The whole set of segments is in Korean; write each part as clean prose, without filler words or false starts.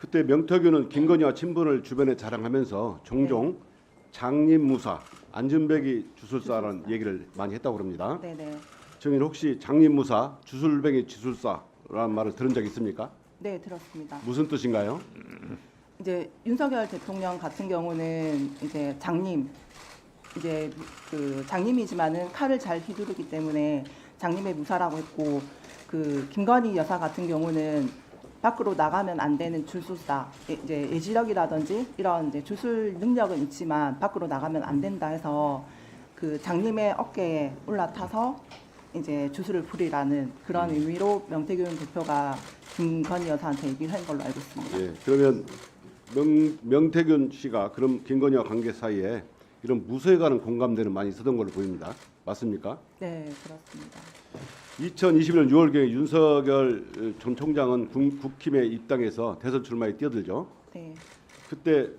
그때 명태균은 김건희와 친분을 주변에 자랑하면서 종종 장님무사, 안전뱅이 주술사라는 얘기를 많이 했다고 합니다. 네네. 증인 혹시 장님무사, 주술뱅이 주술사라는 말을 들은 적 있습니까? 네, 들었습니다. 무슨 뜻인가요? 이제 윤석열 대통령 같은 경우는 이제 장님, 이제 그 장님이지만은 칼을 잘 휘두르기 때문에 장님의 무사라고 했고, 그 김건희 여사 같은 경우는 밖으로 나가면 안 되는 주술사, 이제 예지력이라든지 이런 이제 주술 능력은 있지만 밖으로 나가면 안 된다 해서 그 장님의 어깨에 올라타서 이제 주술을 부리라는 그런 의미로 명태균 대표가 김건희 여사한테 얘기를 한 걸로 알고 있습니다. 예, 그러면 명태균 씨가 그럼 김건희와 관계 사이에 이런 무소에 관한 공감대는 많이 있었던 걸로 보입니다. 맞습니까? 네, 그렇습니다. 2021년 6월경에 윤석열 전 총장은 국힘에 입당해서 대선 출마에 뛰어들죠. 네, 그때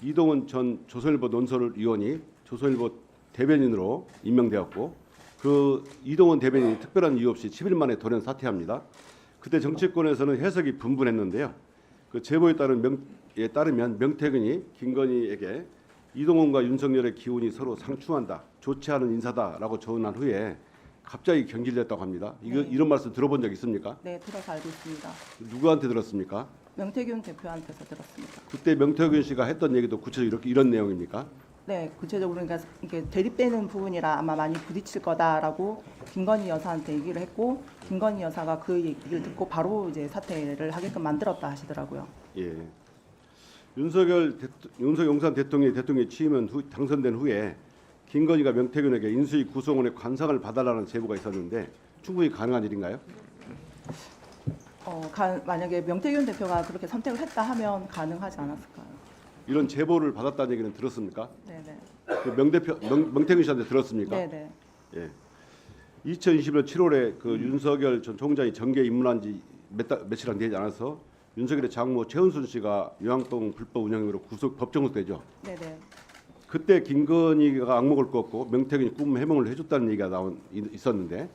이동훈 전 조선일보 논설위원이 조선일보 대변인으로 임명되었고 그 이동훈 대변인이 특별한 이유 없이 10일 만에 돌연 사퇴합니다. 그때 정치권에서는 해석이 분분했는데요. 그 제보에 따르면 명태균이 김건희에게 이동훈과 윤석열의 기운이 서로 상충한다, 좋지 않은 인사다라고 전한 후에 갑자기 경질됐다고 합니다. 이런 말씀 들어본 적 있습니까? 네, 들어서 알고 있습니다. 누구한테 들었습니까? 명태균 대표한테서 들었습니다. 그때 명태균 씨가 했던 얘기도 구체적으로 이런 내용입니까? 네, 구체적으로 그러니까 이게 대립되는 부분이라 아마 많이 부딪힐 거다라고 김건희 여사한테 얘기를 했고, 김건희 여사가 그 얘기를 듣고 바로 이제 사퇴를 하게끔 만들었다 하시더라고요. 예. 윤석열 용산 대통령이 취임한 당선된 후에 김건희가 명태균에게 인수위 구성원의 관상을 봐달라는 제보가 있었는데 충분히 가능한 일인가요? 만약에 명태균 대표가 그렇게 선택을 했다 하면 가능하지 않았을까요? 이런 제보를 받았다는 얘기는 들었습니까? 네네. 그 명태균 씨한테 들었습니까? 네네. 예. 2020년 7월에 그 윤석열 전 총장이 정계에 입문한 지 며칠 안 되지 않아서 윤석열의 장모 최은순 씨가 요양동 불법 운영으로 법정 구속되죠. 네네. 그때 김건희가 악목을 꺾고 명태균이 꿈 해몽을 해줬다는 얘기가 있었는데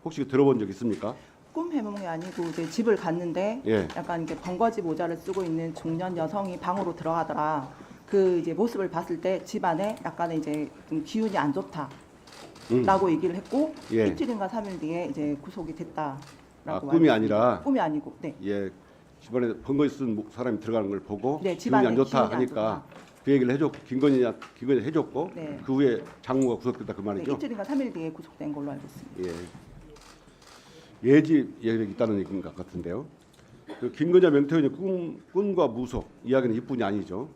혹시 들어본 적 있습니까? 꿈 해몽이 아니고 이제 집을 갔는데 예. 약간 이렇게 번거지 모자를 쓰고 있는 중년 여성이 방으로 들어가더라. 그 이제 모습을 봤을 때 집 안에 약간의 이제 좀 기운이 안 좋다라고 얘기를 했고 예. 이틀인가 3일 뒤에 이제 구속이 됐다라고. 꿈이 알고 아니라 있습니다. 꿈이 아니고. 네. 예, 집안에 번거지 쓴 사람이 들어가는 걸 보고 네, 기분이 집안에 안 좋다 기분이 안 하니까 좋다. 그 얘기를 해줬고 김건희 해줬고 네. 그 후에 장모가 구속됐다 그 네, 말이죠. 이틀인가 3일 뒤에 구속된 걸로 알고 있습니다. 예. 예지 얘기가 있다는 얘기인 것 같은데요. 그 김건희와 명태균이 꿈과 무속 이야기는 이뿐이 아니죠.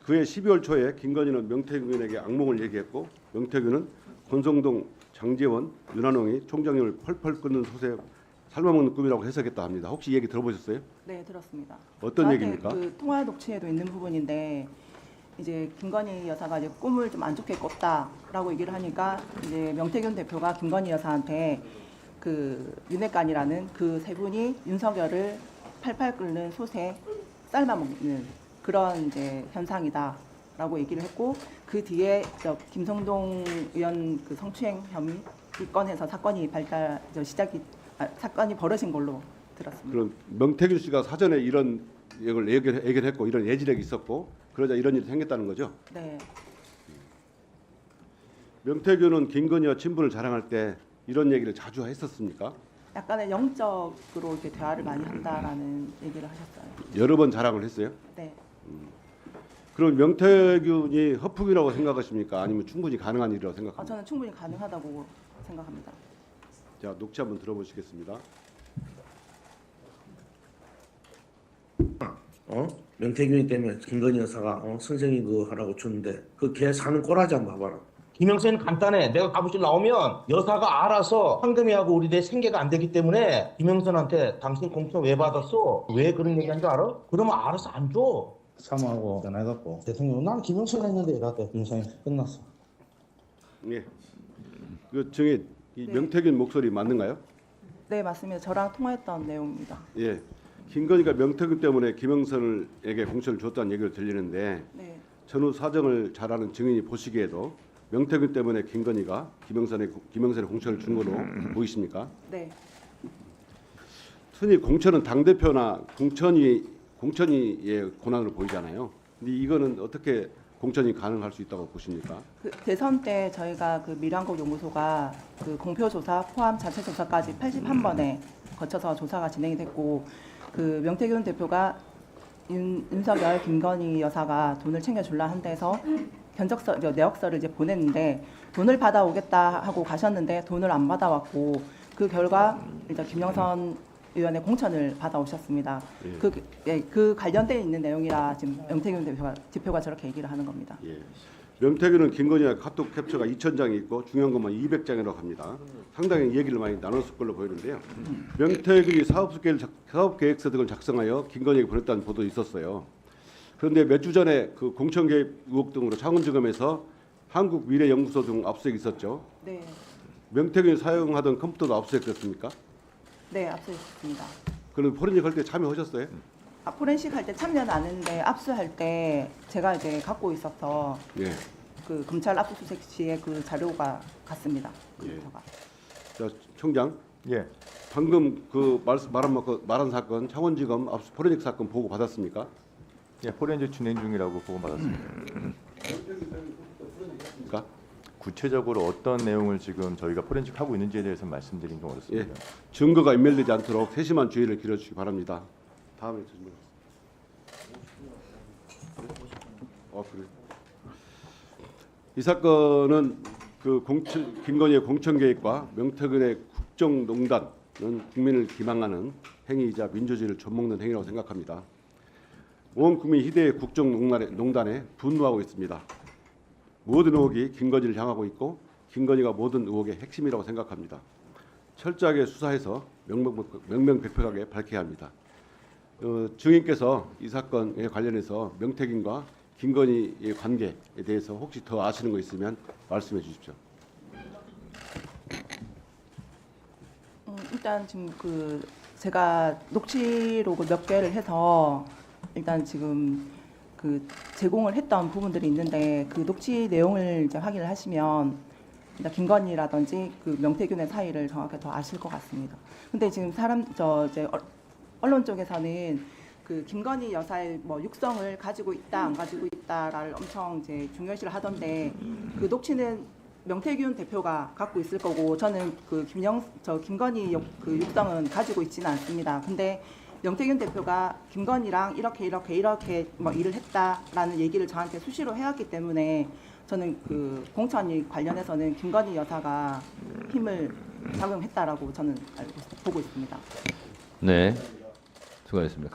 그해 12월 초에 김건희는 명태균에게 악몽을 얘기했고 명태균은 권성동, 장제원, 윤한홍이 총장님을 펄펄 끓는 솥에 삶아먹는 꿈이라고 해석했다 합니다. 혹시 이 얘기 들어보셨어요? 네, 들었습니다. 어떤 저한테 얘기입니까? 그 통화 녹취에도 있는 부분인데 이제 김건희 여사가 이제 꿈을 좀 안 좋게 꿨다라고 얘기를 하니까 이제 명태균 대표가 김건희 여사한테 그 윤핵관이라는 그 세 분이 윤석열을 팔팔 끓는 솥에 삶아 먹는 그런 이제 현상이다라고 얘기를 했고 그 뒤에 저 김성동 의원 그 성추행 혐의 입건해서 사건이 사건이 벌어진 걸로 들었습니다. 그럼 명태균 씨가 사전에 이런 얘기를 했고 이런 예지력이 있었고 그러자 이런 일이 생겼다는 거죠. 네. 명태균은 김건희와 친분을 자랑할 때 이런 얘기를 자주 했었습니까? 약간의 영적으로 이렇게 대화를 많이 한다라는 얘기를 하셨어요. 여러 번 자랑을 했어요. 네. 그럼 명태균이 허풍이라고 생각하십니까? 아니면 충분히 가능한 일이라고 생각합니까? 저는 충분히 가능하다고 생각합니다. 자, 녹취 한번 들어보시겠습니다. 명태균이 때문에 김건희 여사가 선생님 그거 하라고 줬는데 그 걔 사는 꼬라지 한번 봐봐라. 김영선은 간단해. 내가 가부실 나오면 여사가 알아서 황금이하고 우리 내 생계가 안 되기 때문에 김영선한테 당신 공천 왜 받았어? 왜 그런 얘기한 줄 알아? 그러면 알아서 안 줘. 사모하고 전화해갖고 대통령 난 김영선 했는데 이랬대. 김영선이 끝났어. 예. 그 증인 이 네. 명태균 목소리 맞는가요? 네, 맞습니다. 저랑 통화했던 내용입니다. 예. 김건희가 명태균 때문에 김영선에게 공천을 줬다는 얘기를 들리는데 네. 전후 사정을 잘 아는 증인이 보시기에도 명태균 때문에 김건희가 김영선에 공천을 준 걸로 보이십니까? 네. 흔히 공천은 당 대표나 공천위 공천위의 권한으로 보이잖아요. 근데 이거는 어떻게 공천이 가능할 수 있다고 보십니까? 그 대선 때 저희가 그 미래한국 연구소가 그 공표 조사 포함 자체 조사까지 81번에 거쳐서 조사가 진행이 됐고 그 명태균 대표가 윤석열 김건희 여사가 돈을 챙겨줄라 한 데서 내역서를 이제 보냈는데 돈을 받아오겠다 하고 가셨는데 돈을 안 받아왔고 그 결과 이제 김영선 의원의 공천을 받아오셨습니다. 예. 그 관련돼 있는 내용이라 지금 명태균 대표가 저렇게 얘기를 하는 겁니다. 예. 명태균은 김건희와 카톡 캡처가 2,000장이 있고 중요한 것만 200장이라고 합니다. 상당히 얘기를 많이 나눴을 걸로 보이는데요. 명태균이 사업계획서 등을 작성하여 김건희에게 보냈다는 보도 있었어요. 그런데 몇 주 전에 그 공천 개입 의혹 등으로 창원지검에서 한국미래연구소 등 압수수색이 있었죠. 네, 명태균이 사용하던 컴퓨터도 압수수색됐습니까? 네 압수했습니다. 그럼 포렌식 할 때 참여하셨어요? 포렌식 할 때 참여는 안 했는데 압수할 때 제가 이제 갖고 있어서 예. 그 검찰 압수수색 시에 그 자료가 갔습니다. 예. 컴퓨터가. 자, 총장. 예. 방금 그 말한 사건 창원지검 압수 포렌식 사건 보고 받았습니까? 예, 포렌식 진행 중이라고 보고 받았습니다. 그러니까 구체적으로 어떤 내용을 지금 저희가 포렌식 하고 있는지에 대해서 말씀드리긴 좀 예, 어렵습니다. 증거가 인멸되지 않도록 세심한 주의를 기울여주시기 바랍니다. 다음에 질문. 그래. 이 사건은 그 김건희의 공천 계획과 명태균의 국정농단은 국민을 기망하는 행위이자 민주주의를 좀먹는 행위라고 생각합니다. 온 국민 희대의 국정농단에 분노하고 있습니다. 모든 의혹이 김건희를 향하고 있고 김건희가 모든 의혹의 핵심이라고 생각합니다. 철저하게 수사해서 명명백백하게 밝혀야 합니다. 증인께서 이 사건에 관련해서 명태균과 김건희의 관계에 대해서 혹시 더 아시는 거 있으면 말씀해 주십시오. 일단 지금 그 제가 녹취록을 몇 개를 해서 일단 지금 그 제공을 했던 부분들이 있는데 그 녹취 내용을 이제 확인을 하시면 일단 김건희라든지 그 명태균의 사이를 정확히 더 아실 것 같습니다. 근데 지금 이제 언론 쪽에서는 그 김건희 여사의 뭐 육성을 가지고 있다 안 가지고 있다를 엄청 이제 중요시를 하던데 그 녹취는 명태균 대표가 갖고 있을 거고 저는 그 김건희 그 육성은 가지고 있지는 않습니다. 근데 명태균 대표가 김건희랑 이렇게 뭐 일을 했다라는 얘기를 저한테 수시로 해왔기 때문에 저는 그 공천이 관련해서는 김건희 여사가 힘을 작용했다라고 저는 보고 있습니다. 네, 수고하셨습니다.